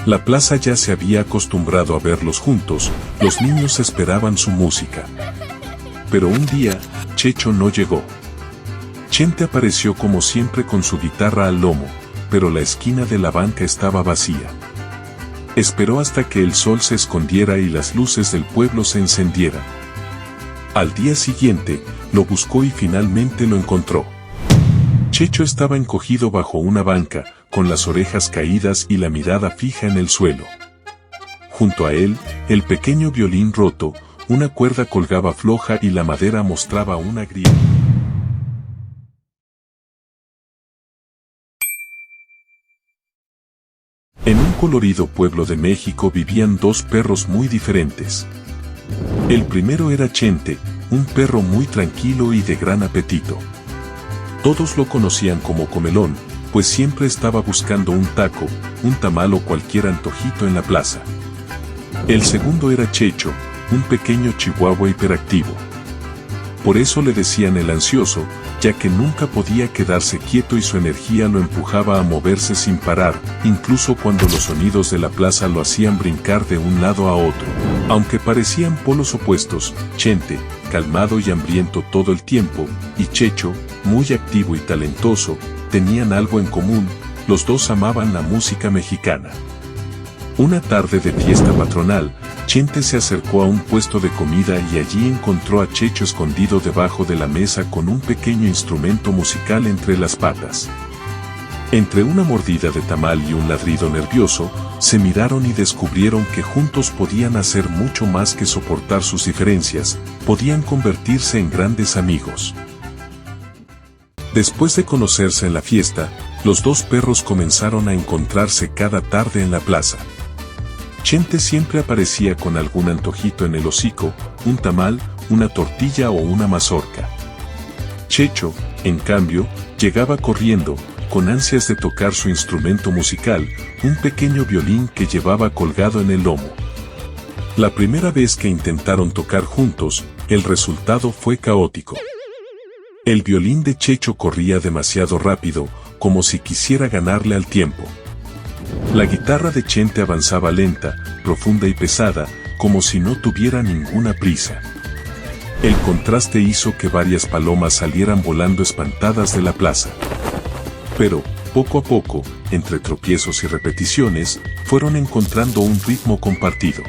La plaza ya se había acostumbrado a verlos juntos, los niños esperaban su música. Pero un día, Checho no llegó. Chente apareció como siempre con su guitarra al lomo, pero la esquina de la banca estaba vacía. Esperó hasta que el sol se escondiera y las luces del pueblo se encendieran. Al día siguiente, lo buscó y finalmente lo encontró. Checho estaba encogido bajo una banca, con las orejas caídas y la mirada fija en el suelo. Junto a él, el pequeño violín roto, una cuerda colgaba floja y la madera mostraba una grieta. En un colorido pueblo de México vivían dos perros muy diferentes. El primero era Chente, un perro muy tranquilo y de gran apetito. Todos lo conocían como comelón, pues siempre estaba buscando un taco, un tamal o cualquier antojito en la plaza. El segundo era Checho, un pequeño chihuahua hiperactivo. Por eso le decían el ansioso, ya que nunca podía quedarse quieto y su energía lo empujaba a moverse sin parar, incluso cuando los sonidos de la plaza lo hacían brincar de un lado a otro. Aunque parecían polos opuestos, Chente, calmado y hambriento todo el tiempo, y Checho, muy activo y talentoso, tenían algo en común: los dos amaban la música mexicana. Una tarde de fiesta patronal, Chente se acercó a un puesto de comida y allí encontró a Checho escondido debajo de la mesa con un pequeño instrumento musical entre las patas. Entre una mordida de tamal y un ladrido nervioso, se miraron y descubrieron que juntos podían hacer mucho más que soportar sus diferencias, podían convertirse en grandes amigos. Después de conocerse en la fiesta, los dos perros comenzaron a encontrarse cada tarde en la plaza. Chente siempre aparecía con algún antojito en el hocico, un tamal, una tortilla o una mazorca. Checho, en cambio, llegaba corriendo, con ansias de tocar su instrumento musical, un pequeño violín que llevaba colgado en el lomo. La primera vez que intentaron tocar juntos, el resultado fue caótico. El violín de Checho corría demasiado rápido, como si quisiera ganarle al tiempo. La guitarra de Chente avanzaba lenta, profunda y pesada, como si no tuviera ninguna prisa. El contraste hizo que varias palomas salieran volando espantadas de la plaza. Pero, poco a poco, entre tropiezos y repeticiones, fueron encontrando un ritmo compartido.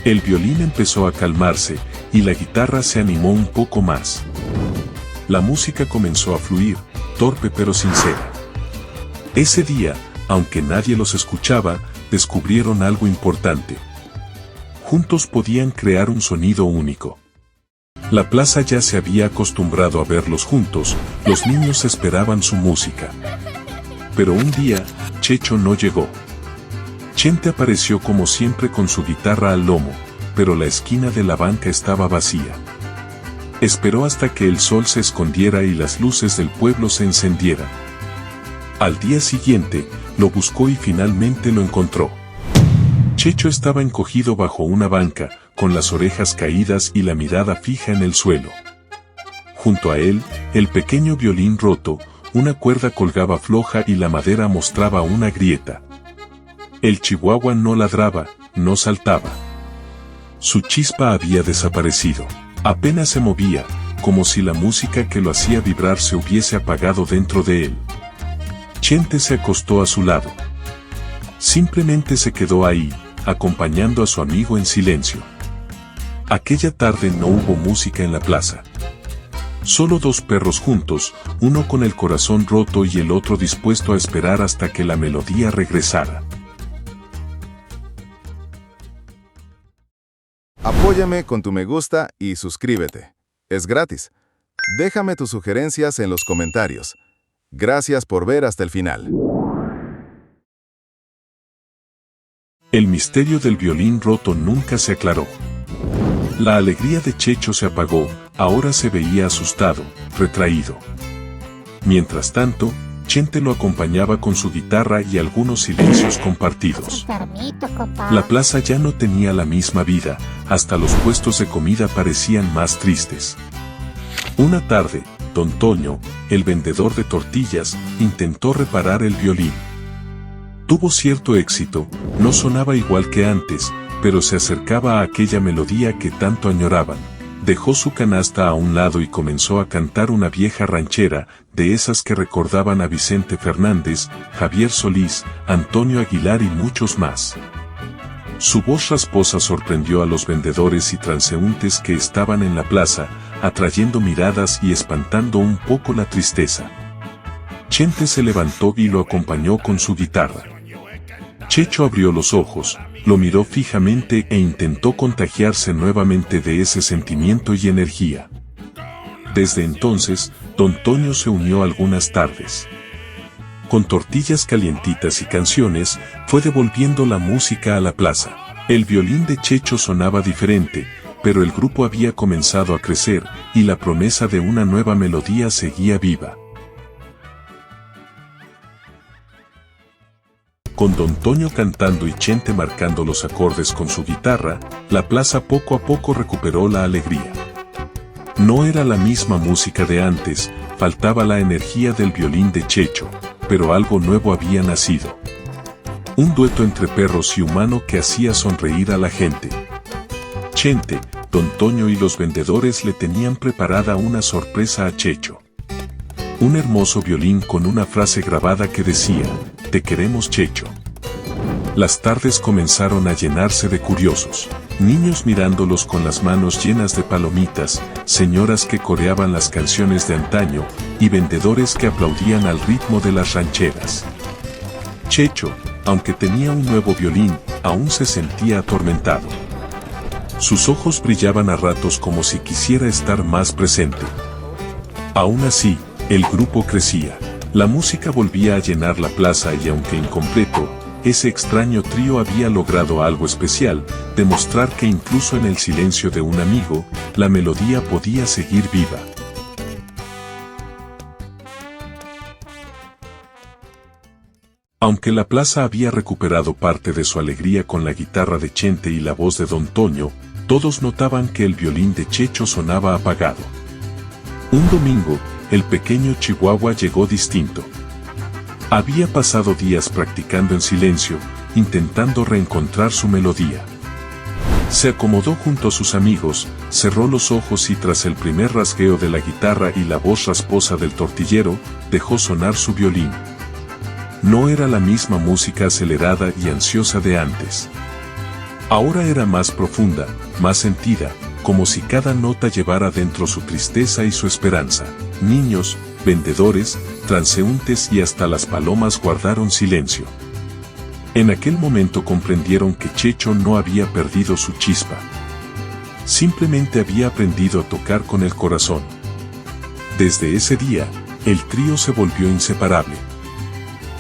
El violín empezó a calmarse, y la guitarra se animó un poco más. La música comenzó a fluir, torpe pero sincera. Ese día, aunque nadie los escuchaba, descubrieron algo importante. Juntos podían crear un sonido único. La plaza ya se había acostumbrado a verlos juntos, los niños esperaban su música. Pero un día, Checho no llegó. Chente apareció como siempre con su guitarra al lomo, pero la esquina de la banca estaba vacía. Esperó hasta que el sol se escondiera y las luces del pueblo se encendieran. Al día siguiente, lo buscó y finalmente lo encontró. Checho estaba encogido bajo una banca, con las orejas caídas y la mirada fija en el suelo. Junto a él, el pequeño violín roto, una cuerda colgaba floja y la madera mostraba una grieta. El chihuahua no ladraba, no saltaba. Su chispa había desaparecido. Apenas se movía, como si la música que lo hacía vibrar se hubiese apagado dentro de él. Chente se acostó a su lado. Simplemente se quedó ahí, acompañando a su amigo en silencio. Aquella tarde no hubo música en la plaza. Solo dos perros juntos, uno con el corazón roto y el otro dispuesto a esperar hasta que la melodía regresara. Apóyame con tu me gusta y suscríbete. Es gratis. Déjame tus sugerencias en los comentarios. Gracias por ver hasta el final. El misterio del violín roto nunca se aclaró. La alegría de Checho se apagó, ahora se veía asustado, retraído. Mientras tanto, Chente lo acompañaba con su guitarra y algunos silencios compartidos. La plaza ya no tenía la misma vida, hasta los puestos de comida parecían más tristes. Una tarde, Don Toño, el vendedor de tortillas, intentó reparar el violín. Tuvo cierto éxito, No sonaba igual que antes, pero se acercaba a aquella melodía que tanto añoraban. Dejó su canasta a un lado y comenzó a cantar una vieja ranchera, de esas que recordaban a Vicente Fernández, Javier Solís, Antonio Aguilar y muchos más. Su voz rasposa sorprendió a los vendedores y transeúntes que estaban en la plaza, atrayendo miradas y espantando un poco la tristeza. Chente se levantó y lo acompañó con su guitarra. Checho abrió los ojos, lo miró fijamente e intentó contagiarse nuevamente de ese sentimiento y energía. Desde entonces, don Toño se unió algunas tardes. Con tortillas calientitas y canciones, fue devolviendo la música a la plaza. El violín de Checho sonaba diferente, pero el grupo había comenzado a crecer, y la promesa de una nueva melodía seguía viva. Con don Toño cantando y Chente marcando los acordes con su guitarra, la plaza poco a poco recuperó la alegría. No era la misma música de antes, faltaba la energía del violín de Checho, pero algo nuevo había nacido. Un dueto entre perros y humano que hacía sonreír a la gente. Chente, don Toño y los vendedores le tenían preparada una sorpresa a Checho. Un hermoso violín con una frase grabada que decía: "Te queremos, Checho". Las tardes comenzaron a llenarse de curiosos, niños mirándolos con las manos llenas de palomitas, señoras que coreaban las canciones de antaño, y vendedores que aplaudían al ritmo de las rancheras. Checho, aunque tenía un nuevo violín, aún se sentía atormentado. Sus ojos brillaban a ratos como si quisiera estar más presente. Aún así, el grupo crecía. La música volvía a llenar la plaza y aunque incompleto, ese extraño trío había logrado algo especial, demostrar que incluso en el silencio de un amigo, la melodía podía seguir viva. Aunque la plaza había recuperado parte de su alegría con la guitarra de Chente y la voz de don Toño, todos notaban que el violín de Checho sonaba apagado. Un domingo, el pequeño Chihuahua llegó distinto. Había pasado días practicando en silencio, intentando reencontrar su melodía. Se acomodó junto a sus amigos, cerró los ojos y tras el primer rasgueo de la guitarra y la voz rasposa del tortillero, dejó sonar su violín. No era la misma música acelerada y ansiosa de antes. Ahora era más profunda, más sentida, como si cada nota llevara dentro su tristeza y su esperanza. Niños, vendedores, transeúntes y hasta las palomas guardaron silencio. En aquel momento comprendieron que Checho no había perdido su chispa. Simplemente había aprendido a tocar con el corazón. Desde ese día, el trío se volvió inseparable.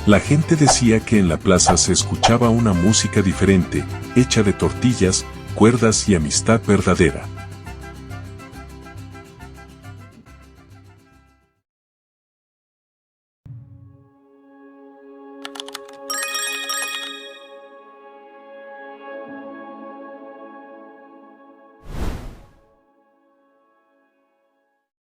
La gente decía que en la plaza se escuchaba una música diferente, hecha de tortillas, cuerdas y amistad verdadera.